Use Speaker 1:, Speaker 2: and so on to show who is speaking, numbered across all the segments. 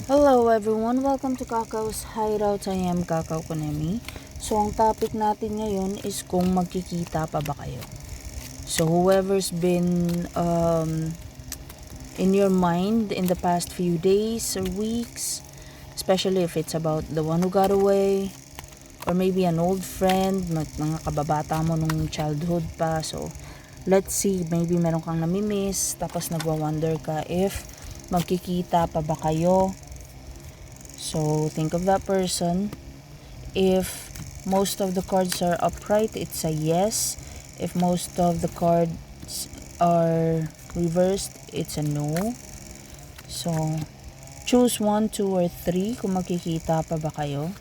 Speaker 1: Hello everyone, welcome to Kakao's Hideout. I am Kakao Konemi. So ang topic natin ngayon is kung magkikita pa ba kayo. So whoever's been in your mind in the past few days or weeks, especially if it's about the one who got away, or maybe an old friend, mga kababata mo nung childhood pa. So let's see, maybe meron kang namimiss, tapos nagwa-wonder ka if magkikita pa ba kayo. So think of that person. If most of the cards are upright, it's a yes. If most of the cards are reversed, it's a no. So choose 1, 2, or 3 kung magkikita pa ba kayo.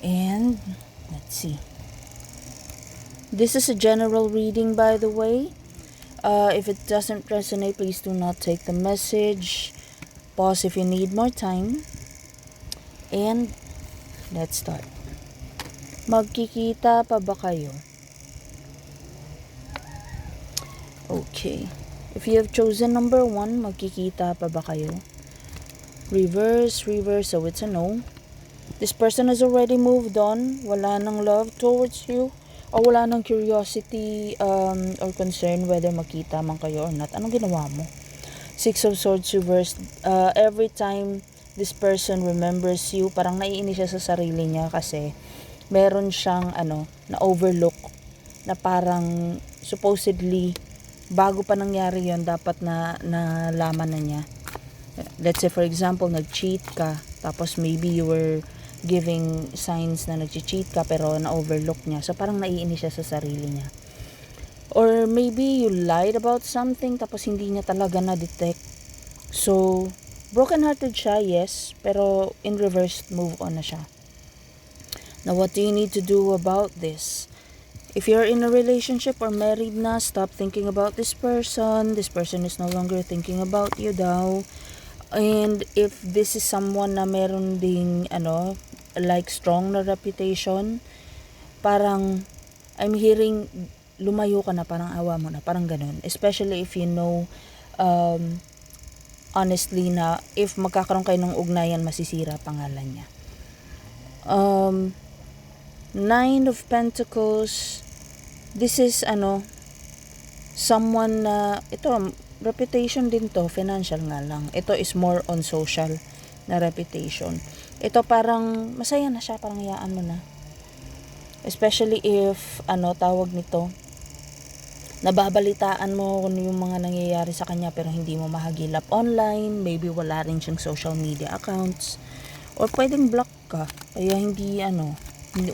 Speaker 1: And let's see. This is a general reading, by the way. If it doesn't resonate, please do not take the message. Pause if you need more time. And let's start. Magkikita pa ba kayo? Okay. If you have chosen number 1, magkikita pa ba kayo? Reverse, so it's a no. This person has already moved on. Wala nang love towards you. O wala nang curiosity or concern whether makita man kayo or not. Anong ginawa mo? 6 of Swords reversed. Every time this person remembers you, parang naiinis siya sa sarili niya kasi meron siyang na-overlook na parang supposedly bago pa nangyari yon dapat na nalaman na niya. Let's say for example, nag-cheat ka, tapos maybe you were giving signs na nag-cheat ka pero na-overlook niya. So parang naiinis siya sa sarili niya. Or maybe you lied about something tapos hindi niya talaga na-detect. So, broken-hearted siya, yes. Pero in reverse, move on na siya. Now, what do you need to do about this? If you're in a relationship or married na, stop thinking about this person. This person is no longer thinking about you daw. And if this is someone na meron ding, like strong na reputation, parang, I'm hearing lumayo ka na, parang awa mo na, parang ganun. Especially if you know, honestly na if magkakaroon kayo ng ugnayan, masisira pangalan niya. 9 of Pentacles, this is someone na, ito, reputation din to, financial nga lang. Ito is more on social na reputation. Ito parang, masaya na siya, parang hayaan mo na. Especially if, tawag nito, nababalitaan mo kung yung mga nangyayari sa kanya pero hindi mo mahagilap online, maybe wala rin siyang social media accounts, or pwedeng block ka, kaya hindi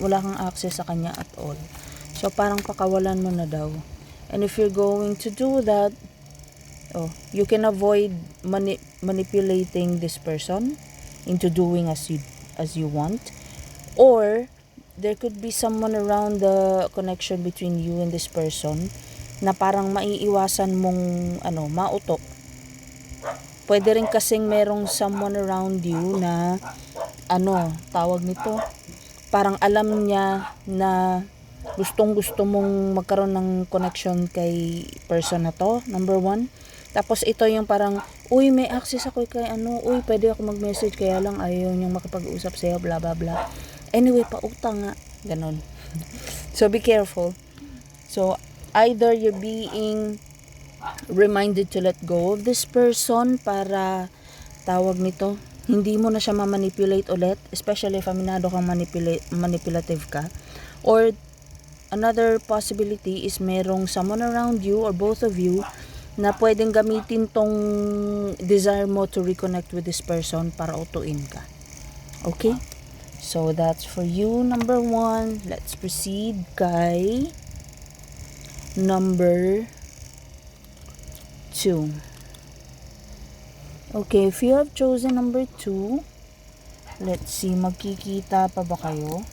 Speaker 1: wala kang access sa kanya at all. So parang pakawalan mo na daw. And if you're going to do that, you can avoid manipulating this person into doing as you want, or there could be someone around the connection between you and this person na parang maiiwasan mong mauto. Pwede rin kasing merong someone around you na tawag nito, parang alam niya na gustong-gusto mong magkaroon ng connection kay person na to, number 1. Tapos ito yung parang, uy, may access ako kay uy, pwede ako mag-message, kaya lang ayaw niyang makapag-usap sa'yo, bla bla bla. Anyway, pautang nga, ganon. So be careful. So either you're being reminded to let go of this person para, tawag nito, hindi mo na siya ma-manipulate ulit, especially if aminado kang manipulative ka. Or another possibility is merong someone around you or both of you na pwedeng gamitin tong desire mo to reconnect with this person para utuin ka. Okay? So that's for you, number 1. Let's proceed kay number 2. Okay, if you have chosen number 2, let's see, magkikita pa ba kayo?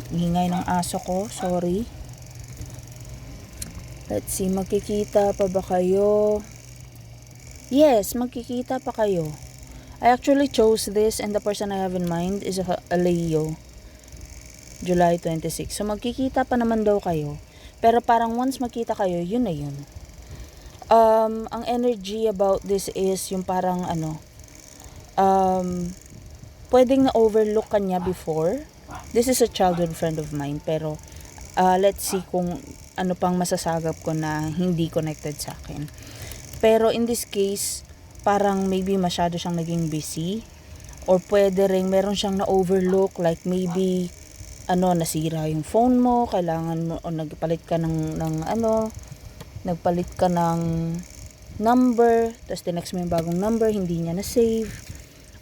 Speaker 1: Hingay ng aso ko, sorry. Let's see, magkikita pa ba kayo? Yes, magkikita pa kayo. I actually chose this and the person I have in mind is a Leo. July 26. So magkikita pa naman daw kayo. Pero parang once magkita kayo, yun na yun. Ang energy about this is yung parang pwedeng na-overlook ka niya before. This is a childhood friend of mine, pero let's see kung ano pang masasagap ko na hindi connected sa akin. Pero in this case, parang maybe masyado siyang naging busy, or pwede rin meron siyang na-overlook, like maybe nasira yung phone mo, kailangan mo, o nagpalit ka ng number, tapos tinext mo yung bagong number, hindi niya na-save.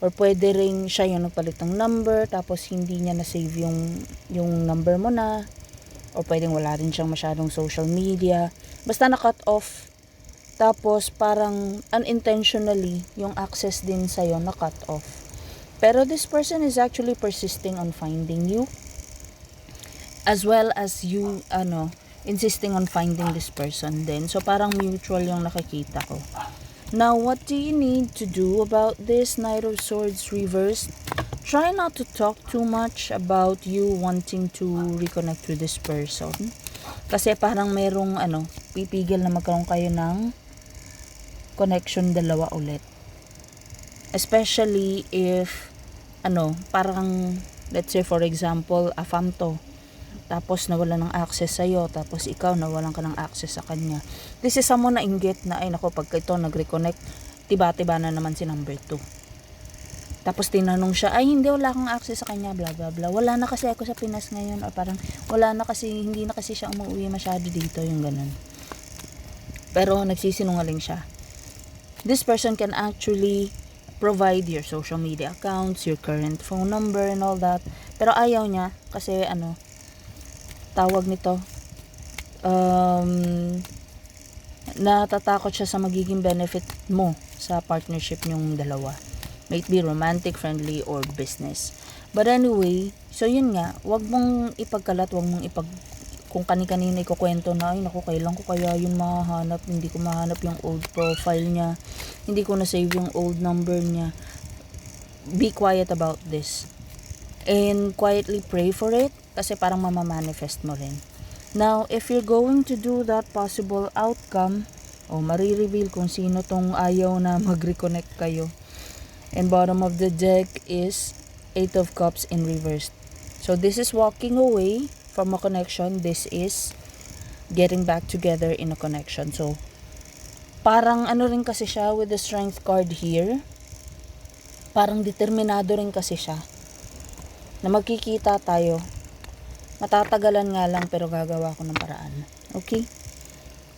Speaker 1: Or pwede rin siya yung nagpalit ng number, tapos hindi niya na-save yung number mo na. Or pwedeng wala rin siyang masyadong social media. Basta na-cut off. Tapos parang unintentionally, yung access din sa'yo na-cut off. Pero this person is actually persisting on finding you. As well as you, insisting on finding this person din. So parang mutual yung nakikita ko. Now, what do you need to do about this Knight of Swords reversed? Try not to talk too much about you wanting to reconnect with this person. Kasi parang merong pipigil na magkaroon kayo ng connection dalawa ulit. Especially if parang let's say for example, afam to. Tapos nawalan ng access sa'yo, tapos ikaw nawalan ka ng access sa kanya. This is someone na inggit na, pagka ito nag-reconnect, tiba-tiba na naman si number 2. Tapos tinanong siya, hindi, wala akong access sa kanya, bla bla bla. Wala na kasi ako sa Pinas ngayon, o parang hindi na kasi siya umuwi masyado dito, yung ganun. Pero nagsisinungaling siya. This person can actually provide your social media accounts, your current phone number and all that. Pero ayaw niya kasi tawag nito, natatakot siya sa magiging benefit mo sa partnership nyong dalawa. May it be romantic, friendly, or business. But anyway, so yun nga, wag mong ipagkalat, kung kani-kanina ikukwento na, kailan ko kaya yun mahanap, hindi ko mahanap yung old profile niya, hindi ko na-save yung old number niya. Be quiet about this. And quietly pray for it, kasi parang mamamanifest mo rin. Now, if you're going to do that possible outcome, marireveal kung sino tong ayaw na mag-reconnect kayo. And bottom of the deck is 8 of Cups in reverse. So this is walking away from a connection. This is getting back together in a connection. So parang rin kasi siya with the Strength card here. Parang determinado rin kasi siya na magkikita tayo. Matatagalan nga lang pero gagawa ko ng paraan. Okay?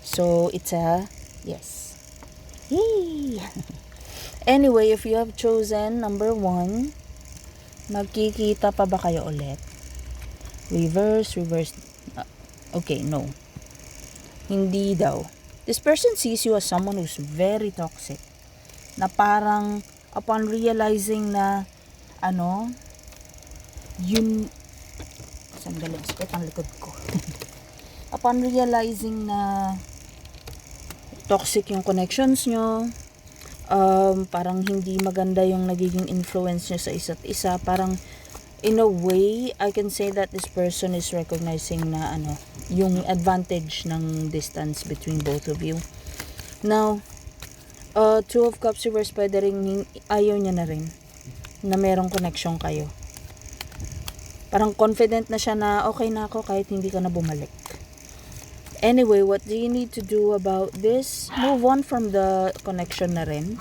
Speaker 1: So it's a yes. Yay! Anyway, if you have chosen number 1, magkikita pa ba kayo ulit? Reverse. Okay, no. Hindi daw. This person sees you as someone who's very toxic. Na parang upon realizing na sandali, sakit ang likod ko. Upon realizing na toxic yung connections nyo, parang hindi maganda yung nagiging influence nyo sa isa't isa, parang in a way, I can say that this person is recognizing na yung advantage ng distance between both of you. Now, 2 of Cups reverse, pwede rin ayaw niya na rin na merong connection kayo. Parang confident na siya na okay na ako kahit hindi ka na bumalik. Anyway, what do you need to do about this? Move on from the connection na rin.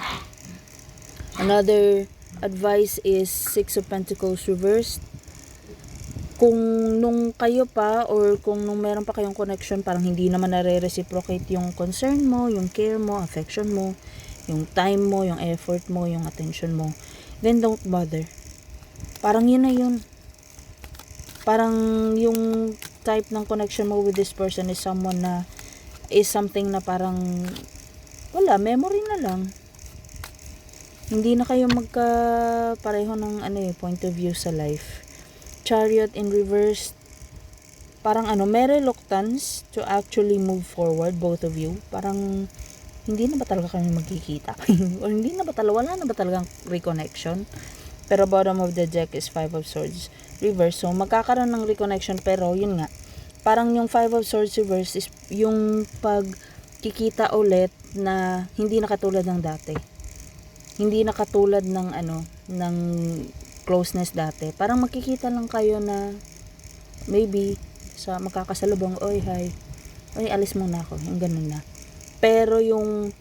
Speaker 1: Another advice is 6 of Pentacles reversed. Kung nung kayo pa or kung nung meron pa kayong connection, parang hindi naman nare-reciprocate yung concern mo, yung care mo, affection mo, yung time mo, yung effort mo, yung attention mo, then don't bother. Parang yun na yun. Parang yung type ng connection mo with this person is someone na is something na parang wala, memory na lang. Hindi na kayo pareho ng point of view sa life. Chariot in reverse, parang may reluctance to actually move forward, both of you. Parang hindi na ba talaga kayo magkikita? Or hindi na ba talaga, wala na ba talagang reconnection? Pero bottom of the deck is 5 of Swords reverse. So magkakaroon ng reconnection, pero yun nga, parang yung 5 of Swords reverse is yung magkikita ulit na hindi na katulad ng dati. Hindi na katulad ng ng closeness dati. Parang magkikita lang kayo na maybe sa magkakasalubong, oy, hi. Oy, alis muna ako. Yung ganun na. Pero yung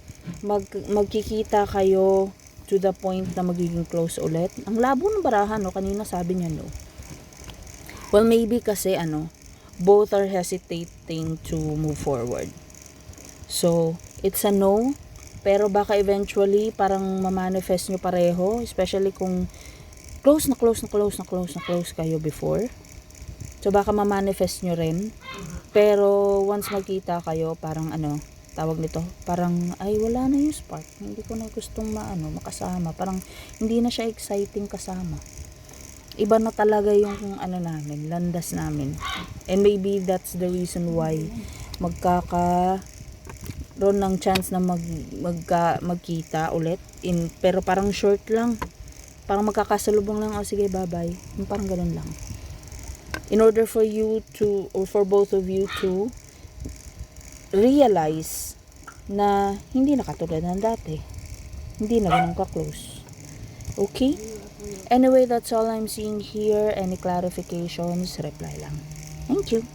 Speaker 1: magkikita kayo to the point na magiging close ulit. Ang labo ng barahan, no? Kanina sabi niya, no. Well, maybe kasi both are hesitating to move forward. So, it's a no. Pero baka eventually parang ma-manifest nyo pareho, especially kung close kayo before. So baka ma-manifest nyo rin. Pero once magkita kayo, parang tawag nito, parang ay wala na yung spark. Hindi ko na gustong makasama. Parang hindi na siya exciting kasama. Iba na talaga yung namin, landas namin. And maybe that's the reason why ron ng chance na magkita ulit pero parang short lang, parang magkakasalubong lang, sige bye-bye, parang ganun lang, in order for you to, or for both of you to realize na hindi na katulad ng dati, hindi na ganun ka-close. Okay? Anyway, that's all I'm seeing here. Any clarifications, reply lang. Thank you.